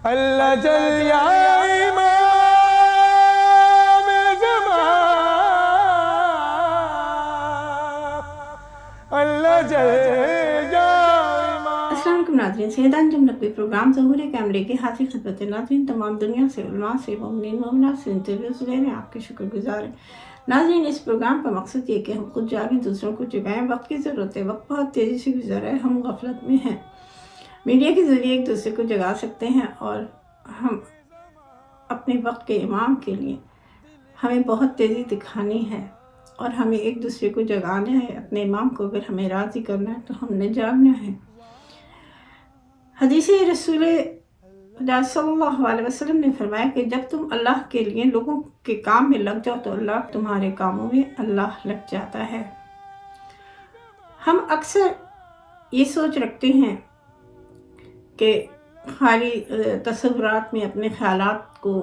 اللہ جل یا امام زمان، اللہ جل یا امام۔ السلام علیکم ناظرین، سیدان جم نقوی پروگرام ظہور کیمرے کی حاضر خدمت ناظرین، تمام دنیا سے علماء سے مومنین مومنات سے انٹرویوز لے رہے ہیں، آپ کے شکر گزار ہیں ناظرین۔ اس پروگرام کا مقصد یہ کہ ہم خود جاگیں، دوسروں کو جگائیں۔ وقت کی ضرورت ہے، وقت بہت تیزی سے گزر رہا ہے، ہم غفلت میں ہیں۔ میڈیا کے ذریعے ایک دوسرے کو جگا سکتے ہیں، اور ہم اپنے وقت کے امام کے لیے ہمیں بہت تیزی دکھانی ہے، اور ہمیں ایک دوسرے کو جگانا ہے۔ اپنے امام کو اگر ہمیں راضی کرنا ہے تو ہم نے جاگنا ہے۔ حدیث رسول خدا صلی اللہ علیہ وسلم نے فرمایا کہ جب تم اللہ کے لیے لوگوں کے کام میں لگ جاؤ تو اللہ تمہارے کاموں میں اللہ لگ جاتا ہے۔ ہم اکثر یہ سوچ رکھتے ہیں کہ خالی تصورات میں اپنے خیالات کو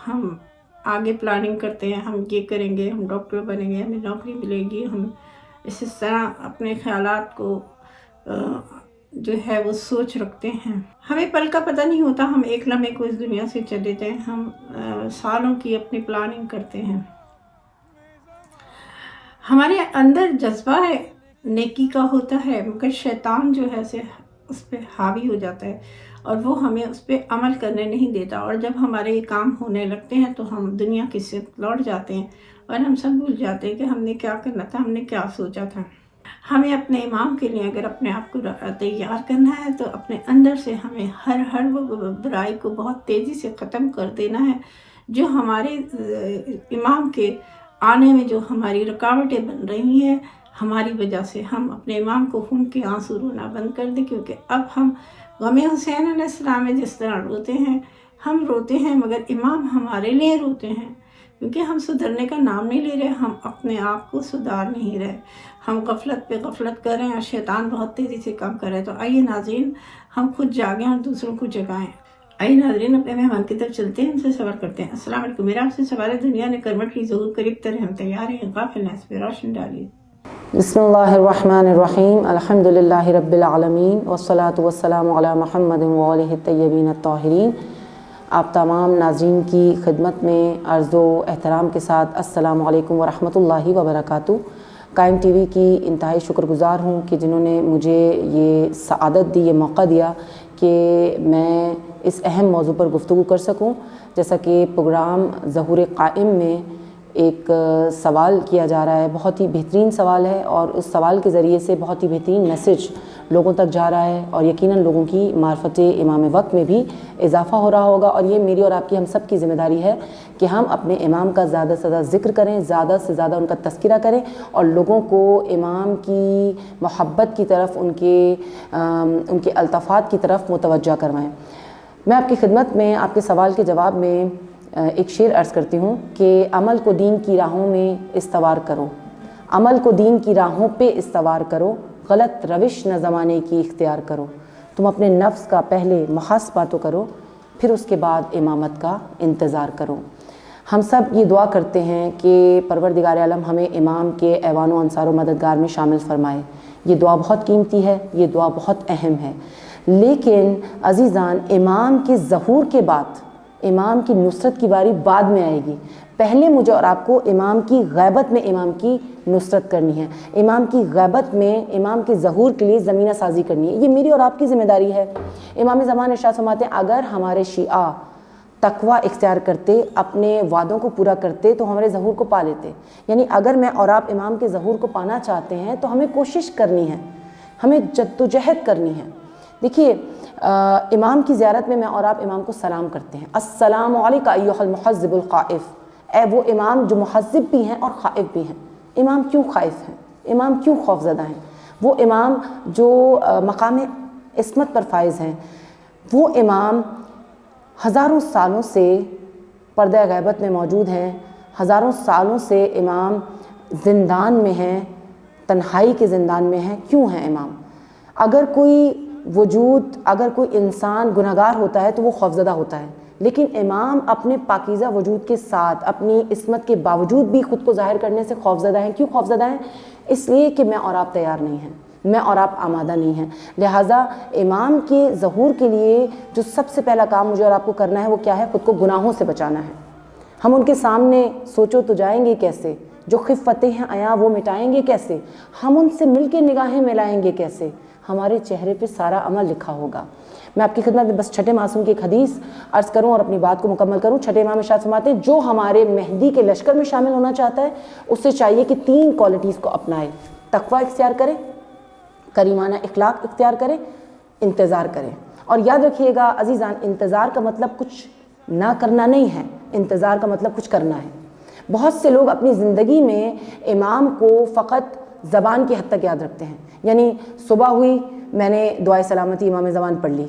ہم آگے پلاننگ کرتے ہیں، ہم یہ کریں گے، ہم ڈاکٹر بنیں گے، ہمیں نوکری ملے گی، ہم اس طرح اپنے خیالات کو جو ہے وہ سوچ رکھتے ہیں۔ ہمیں پل کا پتہ نہیں ہوتا، ہم ایک لمحے کو اس دنیا سے چلے جائیں، ہم سالوں کی اپنی پلاننگ کرتے ہیں۔ ہمارے اندر جذبہ ہے نیکی کا ہوتا ہے، مگر شیطان جو ہے اس پہ حاوی ہو جاتا ہے، اور وہ ہمیں اس پہ عمل کرنے نہیں دیتا، اور جب ہمارے یہ کام ہونے لگتے ہیں تو ہم دنیا کی سمت لوٹ جاتے ہیں، اور ہم سب بھول جاتے ہیں کہ ہم نے کیا کرنا تھا، ہم نے کیا سوچا تھا۔ ہمیں اپنے امام کے لیے اگر اپنے آپ کو تیار کرنا ہے تو اپنے اندر سے ہمیں ہر وہ برائی کو بہت تیزی سے ختم کر دینا ہے جو ہمارے امام کے آنے میں جو ہماری رکاوٹیں بن رہی ہیں ہماری وجہ سے۔ ہم اپنے امام کو خون کے آنسو رونا بند کر دیں، کیونکہ اب ہم غم حسین علیہ السلام میں جس طرح روتے ہیں، ہم روتے ہیں مگر امام ہمارے لیے روتے ہیں، کیونکہ ہم سدھرنے کا نام نہیں لے رہے، ہم اپنے آپ کو سدھار نہیں رہے، ہم غفلت پہ غفلت کر رہے ہیں، اور شیطان بہت تیزی سے کام کر رہے ہیں۔ تو آئیے ناظرین، ہم خود جاگیں اور دوسروں کو جگائیں۔ آئیے ناظرین، اپنے مہمان کی طرف چلتے ہیں، ان سے سوال کرتے ہیں۔ السلام علیکم، میرا آپ سے سوال ہے، دنیا نے کرمٹ لی، ظہور قریب تر ہے، ہم تیار ہیں، غافل ہیں، اس پہ روشن ڈالیے۔ بسم اللہ الرحمن الرحیم، الحمدللہ رب العالمین، والصلاة والسلام علی محمد وآلہ الطیبین الطاہرین۔ آپ تمام ناظرین کی خدمت میں عرض و احترام کے ساتھ السلام علیکم ورحمۃ اللہ وبرکاتہ۔ قائم ٹی وی کی انتہائی شکر گزار ہوں کہ جنہوں نے مجھے یہ سعادت دی، یہ موقع دیا کہ میں اس اہم موضوع پر گفتگو کر سکوں۔ جیسا کہ پروگرام ظہور قائم میں ایک سوال کیا جا رہا ہے، بہت ہی بہترین سوال ہے، اور اس سوال کے ذریعے سے بہت ہی بہترین میسج لوگوں تک جا رہا ہے، اور یقیناً لوگوں کی معرفت امام وقت میں بھی اضافہ ہو رہا ہوگا۔ اور یہ میری اور آپ کی، ہم سب کی ذمہ داری ہے کہ ہم اپنے امام کا زیادہ سے زیادہ ذکر کریں، زیادہ سے زیادہ ان کا تذکرہ کریں، اور لوگوں کو امام کی محبت کی طرف، ان کے الطافات کی طرف متوجہ کروائیں۔ میں آپ کی خدمت میں آپ کے سوال کے جواب میں ایک شعر عرض کرتی ہوں کہ عمل کو دین کی راہوں میں استوار کرو، عمل کو دین کی راہوں پہ استوار کرو، غلط روش نہ زمانے کی اختیار کرو۔ تم اپنے نفس کا پہلے محاسبہ تو کرو، پھر اس کے بعد امامت کا انتظار کرو۔ ہم سب یہ دعا کرتے ہیں کہ پروردگار عالم ہمیں امام کے ایوان و انصار و مددگار میں شامل فرمائے۔ یہ دعا بہت قیمتی ہے، یہ دعا بہت اہم ہے، لیکن عزیزان، امام کے ظہور کے بعد امام کی نصرت کی باری بعد میں آئے گی۔ پہلے مجھے اور آپ کو امام کی غیبت میں امام کی نصرت کرنی ہے، امام کی غیبت میں امام کے ظہور کے لیے زمینہ سازی کرنی ہے۔ یہ میری اور آپ کی ذمہ داری ہے۔ امام زمان ارشاد فرماتے ہیں، اگر ہمارے شیعہ تقوی اختیار کرتے، اپنے وعدوں کو پورا کرتے تو ہمارے ظہور کو پا لیتے۔ یعنی اگر میں اور آپ امام کے ظہور کو پانا چاہتے ہیں تو ہمیں کوشش کرنی ہے، ہمیں جدوجہد کرنی ہے۔ دیکھیے، امام کی زیارت میں اور آپ امام کو سلام کرتے ہیں، السلام علیکہ ایھا المحذب الخائف۔ اے وہ امام جو محذب بھی ہیں اور خائف بھی ہیں۔ امام کیوں خائف ہیں؟ امام کیوں خوف زدہ ہیں؟ وہ امام جو مقام عصمت پر فائز ہیں، وہ امام ہزاروں سالوں سے پردہ غیبت میں موجود ہیں، ہزاروں سالوں سے امام زندان میں ہیں، تنہائی کے زندان میں ہیں۔ کیوں ہیں امام؟ اگر کوئی انسان گناہگار ہوتا ہے تو وہ خوفزدہ ہوتا ہے، لیکن امام اپنے پاکیزہ وجود کے ساتھ، اپنی عصمت کے باوجود بھی خود کو ظاہر کرنے سے خوفزدہ ہیں۔ کیوں خوفزدہ ہیں؟ اس لیے کہ میں اور آپ تیار نہیں ہیں۔ میں اور آپ آمادہ نہیں ہیں۔ لہٰذا امام کے ظہور کے لیے جو سب سے پہلا کام مجھے اور آپ کو کرنا ہے وہ کیا ہے؟ خود کو گناہوں سے بچانا ہے۔ ہم ان کے سامنے سوچو تو جائیں گے کیسے؟ جو خفتیں ہیں عیاں وہ مٹائیں گے کیسے؟ ہم ان سے مل کے نگاہیں ملائیں گے کیسے؟ ہمارے چہرے پہ سارا عمل لکھا ہوگا۔ میں آپ کی خدمت میں بس چھٹے معصوم کی ایک حدیث عرض کروں اور اپنی بات کو مکمل کروں۔ چھٹے امام ارشاد فرماتے ہیں جو ہمارے مہدی کے لشکر میں شامل ہونا چاہتا ہے اسے چاہیے کہ 3 کوالٹیز کو اپنائے، تقوی اختیار کرے، کریمانہ اخلاق اختیار کرے، انتظار کرے۔ اور یاد رکھیے گا عزیزان، انتظار کا مطلب کچھ نہ کرنا نہیں ہے، انتظار کا مطلب کچھ کرنا ہے۔ بہت سے لوگ اپنی زندگی میں امام کو فقط زبان کی حد تک یاد رکھتے ہیں، یعنی صبح ہوئی میں نے دعائے سلامتی امام زمان پڑھ لی،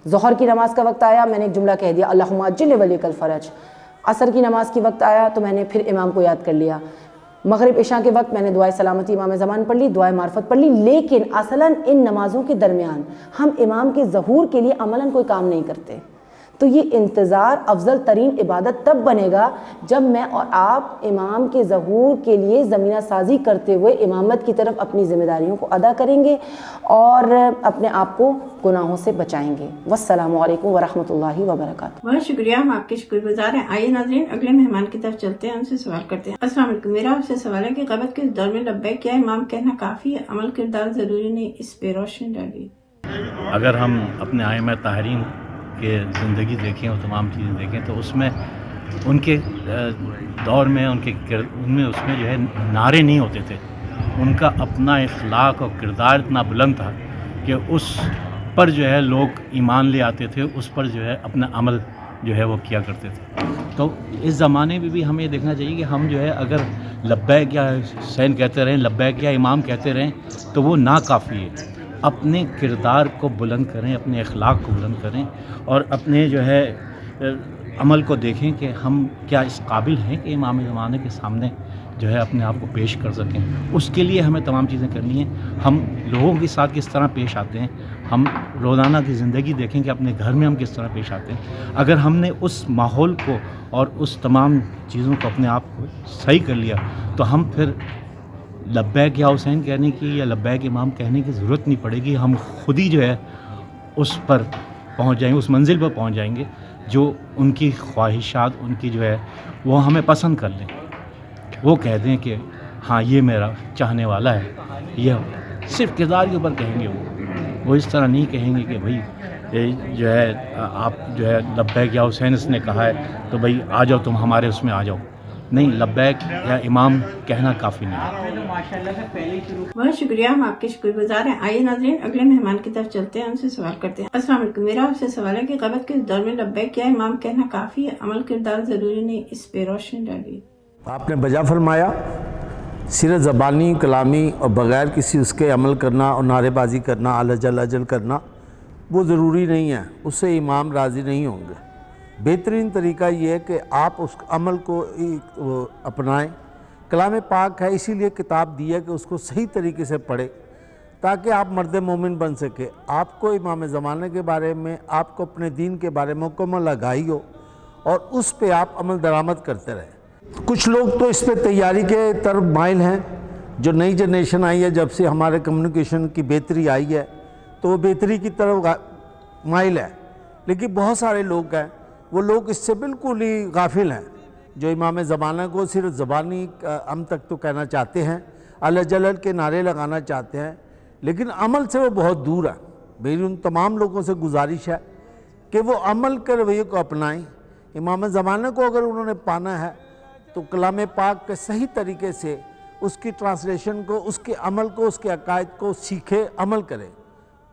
ظہر کی نماز کا وقت آیا میں نے ایک جملہ کہہ دیا اللہم عجل ولیک الفرج، عصر کی نماز کی وقت آیا تو میں نے پھر امام کو یاد کر لیا، مغرب عشاء کے وقت میں نے دعائے سلامتی امام زمان پڑھ لی، دعائے معرفت پڑھ لی، لیکن اصلاً ان نمازوں کے درمیان ہم امام کے ظہور کے لیے عملاً کوئی کام نہیں کرتے۔ تو یہ انتظار افضل ترین عبادت تب بنے گا جب میں اور آپ امام کے ظہور کے لیے زمینہ سازی کرتے ہوئے امامت کی طرف اپنی ذمہ داریوں کو ادا کریں گے اور اپنے آپ کو گناہوں سے بچائیں گے۔ والسلام علیکم ورحمۃ اللہ وبرکاتہ۔ بہت شکریہ، ہم آپ کے شکر گزار ہیں۔ آئیے ناظرین اگلے مہمان کی طرف چلتے ہیں، ان سے سوال کرتے ہیں۔ السلام علیکم، میرا آپ سے سوال ہے کہ غیبت کے دور میں لبیک کیا امام کہنا کافی ہے؟ عمل کردار ضروری نہیں، اس پہ روشنی ڈالیے۔ اگر ہم اپنے ائمہ طاہرین کے زندگی دیکھیں اور تمام چیزیں دیکھیں تو اس میں ان کے دور میں ان میں جو ہے نعرے نہیں ہوتے تھے، ان کا اپنا اخلاق اور کردار اتنا بلند تھا کہ اس پر جو ہے لوگ ایمان لے آتے تھے، اس پر جو ہے اپنا عمل جو ہے وہ کیا کرتے تھے۔ تو اس زمانے میں بھی ہمیں یہ دیکھنا چاہیے کہ ہم جو ہے اگر لبیک یا حسین کہتے رہیں، لبیک یا امام کہتے رہیں تو وہ ناکافی ہے۔ اپنے کردار کو بلند کریں، اپنے اخلاق کو بلند کریں اور اپنے جو ہے عمل کو دیکھیں کہ ہم کیا اس قابل ہیں کہ امام زمانے کے سامنے جو ہے اپنے آپ کو پیش کر سکیں۔ اس کے لیے ہمیں تمام چیزیں کرنی ہیں۔ ہم لوگوں کے ساتھ کس طرح پیش آتے ہیں، ہم روزانہ کی زندگی دیکھیں کہ اپنے گھر میں ہم کس طرح پیش آتے ہیں۔ اگر ہم نے اس ماحول کو اور اس تمام چیزوں کو اپنے آپ کو صحیح کر لیا تو ہم پھر لبیک یا حسین کہنے کی یا لبیک امام کہنے کی ضرورت نہیں پڑے گی، ہم خود ہی جو ہے اس پر پہنچ جائیں گے، اس منزل پر پہنچ جائیں گے جو ان کی خواہشات ان کی جو ہے وہ ہمیں پسند کر لیں، وہ کہہ دیں کہ ہاں یہ میرا چاہنے والا ہے۔ یہ صرف کردار کے اوپر کہیں گے، وہ اس طرح نہیں کہیں گے کہ بھائی جو ہے آپ جو ہے لبیک یا حسین اس نے کہا ہے تو بھائی آ جاؤ تم ہمارے اس میں آ جاؤ۔ نہیں، لبیک یا امام کہنا کافی نہیں ہے۔ بہت شکریہ، ہم آپ کے شکر گزار ہیں۔ آئیے ناظرین اگلے مہمان کی طرف چلتے ہیں، ان سے سوال کرتے ہیں۔ السلام علیکم، میرا آپ سے سوال ہے کہ غیبت کے دور میں لبیک کیا امام کہنا کافی ہے؟ عمل کردار ضروری نہیں، اس پہ روشنی ڈالیے۔ آپ نے بجا فرمایا، صرف زبانی کلامی اور بغیر کسی اس کے عمل کرنا اور نعرے بازی کرنا، اجل اجل کرنا وہ ضروری نہیں ہے، اس سے امام راضی نہیں ہوں گے۔ بہترین طریقہ یہ ہے کہ آپ اس عمل کو اپنائیں۔ کلام پاک ہے، اسی لیے کتاب دی ہے کہ اس کو صحیح طریقے سے پڑھیں تاکہ آپ مرد مومن بن سکے۔ آپ کو امام زمانے کے بارے میں، آپ کو اپنے دین کے بارے میں مکمل آگاہی ہو اور اس پہ آپ عمل درآمد کرتے رہیں۔ کچھ لوگ تو اس پہ تیاری کے طرف مائل ہیں، جو نئی جنریشن آئی ہے، جب سے ہمارے کمیونیکیشن کی بہتری آئی ہے تو وہ بہتری کی طرف مائل ہے، لیکن بہت سارے لوگ ہیں وہ لوگ اس سے بالکل ہی غافل ہیں، جو امام زمانہ کو صرف زبانی ہم تک تو کہنا چاہتے ہیں، الجلل کے نعرے لگانا چاہتے ہیں، لیکن عمل سے وہ بہت دور ہے۔ میری ان تمام لوگوں سے گزارش ہے کہ وہ عمل کے رویے کو اپنائیں۔ امام زمانہ کو اگر انہوں نے پانا ہے تو کلام پاک کے صحیح طریقے سے اس کی ٹرانسلیشن کو، اس کے عمل کو، اس کے عقائد کو سیکھے، عمل کرے،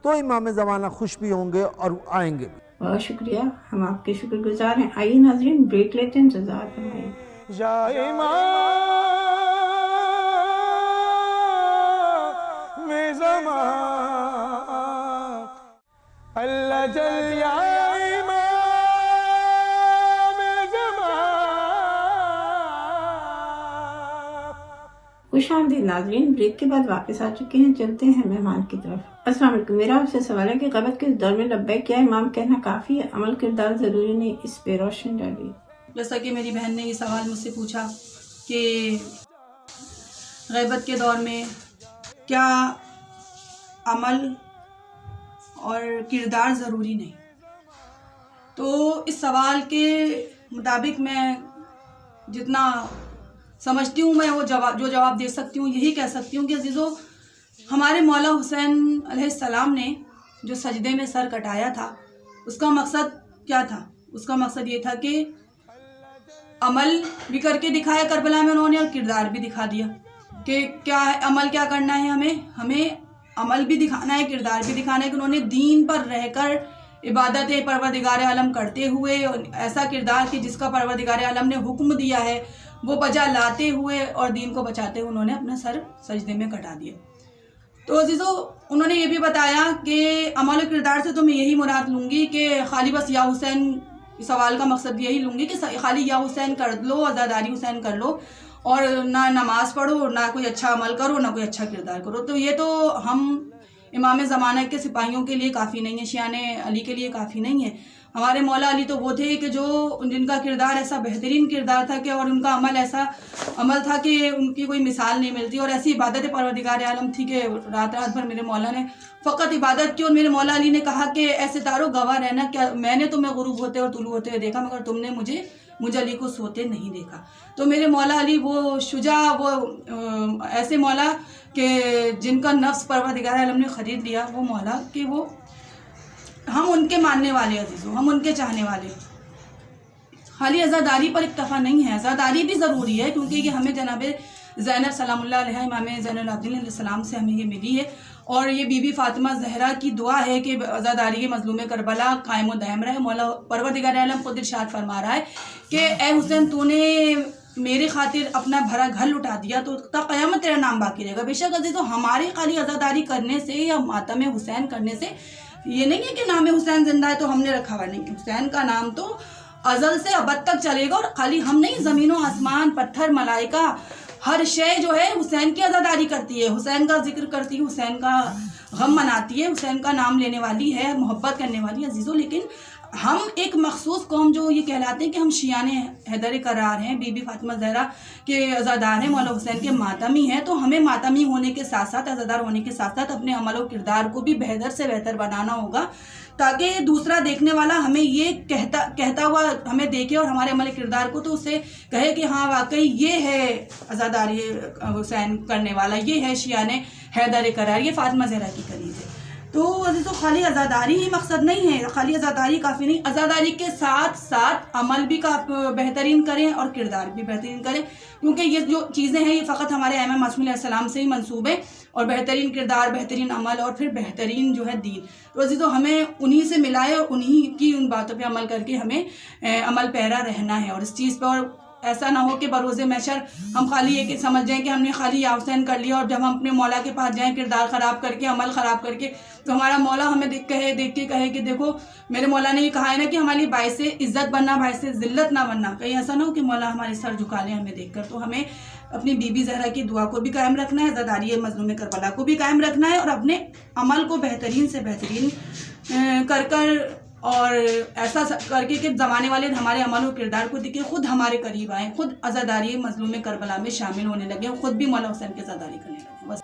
تو امام زمانہ خوش بھی ہوں گے اور آئیں گے بھی۔ بہت شکریہ، ہم آپ کے شکر گزار ہیں۔ آئیے ناظرین بریک لیتے ہیں، انتظار فرمائیے۔ یا امام زمان اللہ جل یا امام زمان۔ خوش آمدید ناظرین، بریک کے بعد واپس آ چکے ہیں، چلتے ہیں مہمان کی طرف۔ السلام علیکم، میرا آپ سے سوال ہے کہ غیبت کے دور میں لبیک کیا امام کہنا کافی ہے؟ عمل کردار ضروری نہیں، اس پہ روشنی ڈالیے۔ جیسا کہ میری بہن نے یہ سوال مجھ سے پوچھا کہ غیبت کے دور میں کیا عمل اور کردار ضروری نہیں. تو اس سوال کے مطابق میں جتنا سمجھتی ہوں میں وہ جواب دے سکتی ہوں یہی کہہ سکتی ہوں کہ عزیزو، ہمارے مولا حسین علیہ السلام نے جو سجدے میں سر کٹایا تھا اس کا مقصد کیا تھا؟ اس کا مقصد یہ تھا کہ عمل بھی کر کے دکھایا کربلا میں انہوں نے، اور کردار بھی دکھا دیا کہ کیا ہے عمل کیا کرنا ہے. ہمیں عمل بھی دکھانا ہے، کردار بھی دکھانا ہے کہ انہوں نے دین پر رہ کر عبادت پروردگار عالم کرتے ہوئے ایسا کردار کہ جس کا پروردگار عالم نے حکم دیا ہے وہ بجا لاتے ہوئے اور دین کو بچاتے ہوئے انہوں نے اپنا سر سجدے میں کٹا دیا. تو عزیزو، انہوں نے یہ بھی بتایا کہ عمل و کردار سے تو میں یہی مراد لوں گی کہ خالی بس یا حسین، سوال کا مقصد یہی لوں گی کہ خالی یا حسین کر لو، عزاداری حسین کر لو اور نہ نماز پڑھو، نہ کوئی اچھا عمل کرو، نہ کوئی اچھا کردار کرو. تو یہ تو ہم امام زمانہ کے سپاہیوں کے لیے کافی نہیں ہے، شیعان علی کے لیے کافی نہیں ہے. ہمارے مولا علی تو وہ تھے کہ جن کا کردار ایسا بہترین کردار تھا کہ اور ان کا عمل ایسا عمل تھا کہ ان کی کوئی مثال نہیں ملتی، اور ایسی عبادت پروردگار عالم تھی کہ رات رات بھر میرے مولا نے فقط عبادت کی. اور میرے مولا علی نے کہا کہ ایسے تارو گواہ رہنا، کیا میں نے تمہیں غروب ہوتے اور طلوع ہوتے دیکھا مگر تم نے مجھے علی کو سوتے نہیں دیکھا. تو میرے مولا علی وہ شجاع، وہ ایسے مولا کہ جن کا نفس پروردگار عالم نے خرید لیا، وہ مولا کہ وہ ہم ان کے ماننے والے عزیزوں، ہم ان کے چاہنے والے. خالی عزاداری پر اکتفا نہیں ہے، عزاداری بھی ضروری ہے کیونکہ یہ ہمیں جناب زینب سلام اللہ علیہ، امام زین العابدین علیہ السلام سے ہمیں یہ ملی ہے. اور یہ بی بی فاطمہ زہرا کی دعا ہے کہ عزاداری مظلوم کربلا قائم و دائم رہے. مولا پروردگار عالم خود ارشاد فرما رہا ہے کہ اے حسین، تو نے میری خاطر اپنا بھرا گھر لٹا دیا تو تا قیامت تیرا نام باقی رہے گا. بے شک عزیزو، ہماری خالی عزاداری کرنے سے یا ماتم حسین کرنے سے یہ نہیں ہے کہ نام حسین زندہ ہے تو ہم نے رکھا ہوا نہیں. حسین کا نام تو ازل سے ابد تک چلے گا، اور خالی ہم نہیں، زمین و آسمان، پتھر، ملائکہ، ہر شے جو ہے حسین کی عزاداری کرتی ہے، حسین کا ذکر کرتی ہے، حسین کا غم مناتی ہے، حسین کا نام لینے والی ہے، محبت کرنے والی ہے عزیزو. لیکن ہم ایک مخصوص قوم جو یہ کہلاتے ہیں کہ ہم شیعان حیدر قرار ہیں، بی بی فاطمہ زہرا کے عزادار ہیں، مولا حسین کے ماتمی ہیں. تو ہمیں ماتمی ہونے کے ساتھ ساتھ، عزادار ہونے کے ساتھ ساتھ اپنے عمل و کردار کو بھی بہتر سے بہتر بنانا ہوگا تاکہ دوسرا دیکھنے والا ہمیں یہ کہتا ہوا ہمیں دیکھے اور ہمارے عمل کردار کو تو اسے کہے کہ ہاں واقعی یہ ہے عزاداری حسین کرنے والا، یہ ہے شیعان حیدر قرار، یہ فاطمہ زہرا کی قریب ہے. تو عزیزو، خالی عزاداری ہی مقصد نہیں ہے، خالی عزاداری کافی نہیں. عزاداری کے ساتھ ساتھ عمل بھی بہترین کریں اور کردار بھی بہترین کریں، کیونکہ یہ جو چیزیں ہیں یہ فقط ہمارے ائمہ معصومین علیہ السلام سے ہی منسوب ہے. اور بہترین کردار، بہترین عمل اور پھر بہترین جو ہے دین. تو عزیزو، ہمیں انہی سے ملائے اور انہی کی ان باتوں پہ عمل کر کے ہمیں عمل پیرا رہنا ہے. اور اس چیز پہ، اور ایسا نہ ہو کہ بروز محشر ہم خالی یہ سمجھ جائیں کہ ہم نے خالی یا حسین کر لیا، اور جب ہم اپنے مولا کے پاس جائیں کردار خراب کر کے، عمل خراب کر کے، تو ہمارا مولا ہمیں دیکھ کے کہے کہ دیکھو میرے مولا نے یہ کہا ہے نا کہ ہماری باعث عزت بننا، باعث ذلت نہ بننا. کہیں ایسا نہ ہو کہ مولا ہمارے سر جھکا لیں ہمیں دیکھ کر. تو ہمیں اپنی بی بی زہرا کی دعا کو بھی قائم رکھنا ہے، عزاداری مظلوم کربلا کو بھی قائم رکھنا ہے، اور اپنے عمل کو بہترین سے بہترین کر اور ایسا کر کے کہ زمانے والے ہمارے عمل و کردار کو دیکھیں، خود ہمارے قریب آئیں، خود عزاداری مظلوم کربلا میں شامل ہونے لگے، خود بھی مولا حسین کی عزاداری کرنے لگے. بس.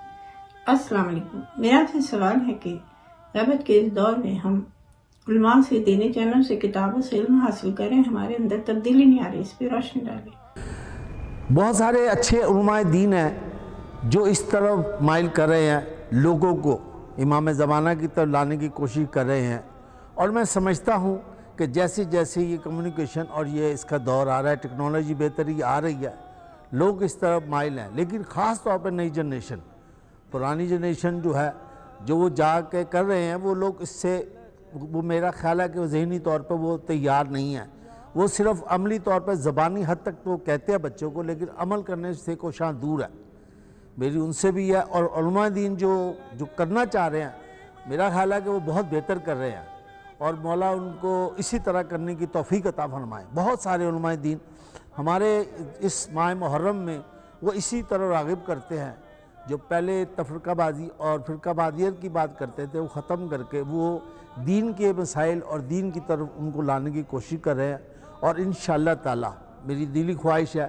السلام علیکم. میرا آپ سے سوال ہے کہ غیبت کے اس دور میں ہم علماء سے، دینی چینل سے، کتابوں سے علم حاصل کریں، ہمارے اندر تبدیلی نہیں آ رہی، اس پہ روشنی ڈالیں. بہت سارے اچھے علماء دین ہیں جو اس طرف مائل کر رہے ہیں، لوگوں کو امام زمانہ کی طرف لانے کی کوشش کر رہے ہیں. اور میں سمجھتا ہوں کہ جیسے جیسے یہ کمیونیکیشن اور یہ اس کا دور آ رہا ہے، ٹیکنالوجی بہتری آ رہی ہے، لوگ اس طرف مائل ہیں. لیکن خاص طور پر نئی جنریشن، پرانی جنریشن جو ہے، جو وہ جا کے کر رہے ہیں، وہ لوگ اس سے، وہ میرا خیال ہے کہ وہ ذہنی طور پر وہ تیار نہیں ہیں. وہ صرف عملی طور پر زبانی حد تک تو کہتے ہیں بچوں کو، لیکن عمل کرنے سے کوشاں دور ہے. میری ان سے بھی ہے. اور علماء دین جو کرنا چاہ رہے ہیں، میرا خیال ہے کہ وہ بہت بہتر کر رہے ہیں، اور مولا ان کو اسی طرح کرنے کی توفیق عطا فرمائے. بہت سارے علماء دین ہمارے اس ماہ محرم میں وہ اسی طرح راغب کرتے ہیں. جو پہلے تفرقہ بازی اور فرقہ بازیت کی بات کرتے تھے، وہ ختم کر کے وہ دین کے مسائل اور دین کی طرف ان کو لانے کی کوشش کر رہے ہیں. اور انشاءاللہ تعالی میری دلی خواہش ہے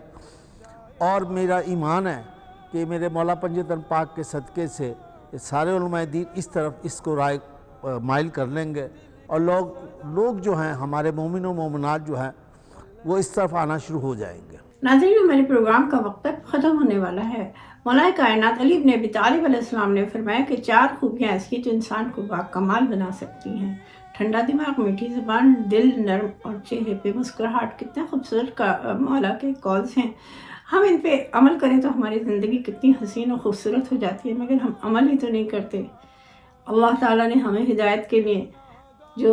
اور میرا ایمان ہے کہ میرے مولا پنجتن پاک کے صدقے سے یہ سارے علماء دین اس طرف اس کو رائے مائل کر لیں گے، اور لوگ جو ہیں ہمارے مومن و مومنات جو ہیں وہ اس طرف آنا شروع ہو جائیں گے۔ ناظرین، ہمارے پروگرام کا وقت ختم ہونے والا ہے۔ مولا کائنات علی بن ابی طالب علیہ السلام نے فرمایا کہ 4 خوبیاں ایسی ہیں جو انسان کو باکمال بنا سکتی ہیں: ٹھنڈا دماغ، میٹھی زبان، دل نرم اور چہرے پہ مسکراہٹ۔ کتنے خوبصورت مولا کے کالز ہیں، ہم ان پہ عمل کریں تو ہماری زندگی کتنی حسین و خوبصورت ہو جاتی ہے، مگر ہم عمل ہی تو نہیں کرتے۔ اللہ تعالیٰ نے ہمیں ہدایت کے لیے جو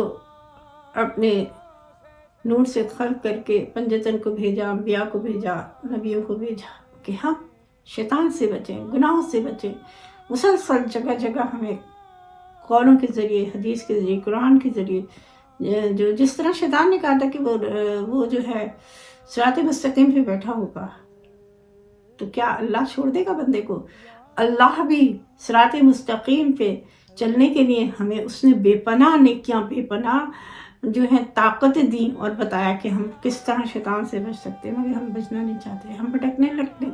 اپنے نور سے خلق کر کے پنجتن کو بھیجا، انبیاء کو بھیجا، نبیوں کو بھیجا کہ ہم شیطان سے بچیں، گناہوں سے بچیں۔ مسلسل جگہ جگہ ہمیں قولوں کے ذریعے، حدیث کے ذریعے، قرآن کے ذریعے، جو جس طرح شیطان نے کہا تھا کہ وہ جو ہے صراط مستقیم پہ بیٹھا ہوگا، تو کیا اللہ چھوڑ دے گا بندے کو؟ اللہ بھی صراط مستقیم پہ چلنے کے لیے ہمیں اس نے بے پناہ نیکیاں، بے پناہ جو ہیں طاقت دی اور بتایا کہ ہم کس طرح شیطان سے بچ سکتے ہیں، مگر ہم بچنا نہیں چاہتے، ہم بھٹکنے لگتے ہیں۔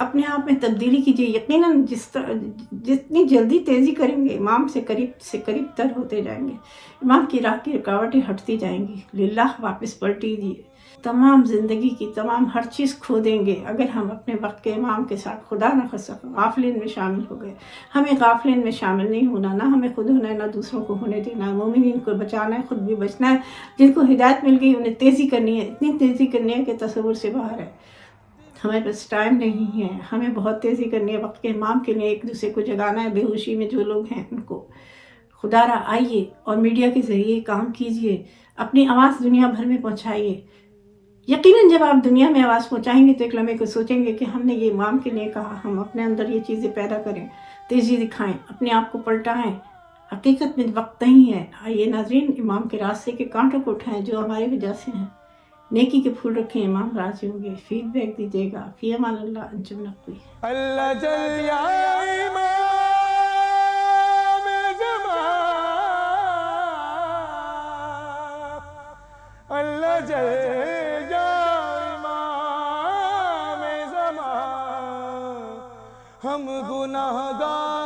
اپنے آپ میں تبدیلی کیجیے، یقیناً جتنی جلدی تیزی کریں گے امام سے قریب تر ہوتے جائیں گے، امام کی راہ کی رکاوٹیں ہٹتی جائیں گی، للہ واپس پلٹی دیجیے۔ تمام زندگی کی تمام ہر چیز کھو دیں گے اگر ہم اپنے وقت کے امام کے ساتھ خدا نہ خواستہ غافلین میں شامل ہو گئے۔ ہمیں غافلین میں شامل نہیں ہونا، نہ ہمیں خود ہونا ہے، نہ دوسروں کو ہونے دینا ہے۔ مومنین کو بچانا ہے، خود بھی بچنا ہے۔ جن کو ہدایت مل گئی انہیں تیزی کرنی ہے، اتنی تیزی کرنی ہے کہ تصور سے باہر ہے۔ ہمیں بس ٹائم نہیں ہے، ہمیں بہت تیزی کرنی ہے وقت کے امام کے لیے، ایک دوسرے کو جگانا ہے۔ بے ہوشی میں جو لوگ ہیں ان کو خدا را آئیے اور میڈیا کے ذریعے کام کیجیے، اپنی آواز دنیا بھر میں پہنچائیے۔ یقیناً جب آپ دنیا میں آواز پہنچائیں گے تو ایک لمحے کو سوچیں گے کہ ہم نے یہ امام کے لیے کہا، ہم اپنے اندر یہ چیزیں پیدا کریں، تیزی دکھائیں، اپنے آپ کو پلٹائیں۔ حقیقت میں وقت نہیں ہے۔ آئیے ناظرین، امام کے راستے کے کانٹوں کو اٹھائیں جو ہماری وجہ سے ہیں، نیکی کے پھول رکھیں، امام راضی ہوں گے، فیڈ بیک دیجیے گا۔ فی امان اللہ، انجم نقوی۔ اللہ جل یا امام زمان، اللہ جل یا امام زمان، ہم گناہگار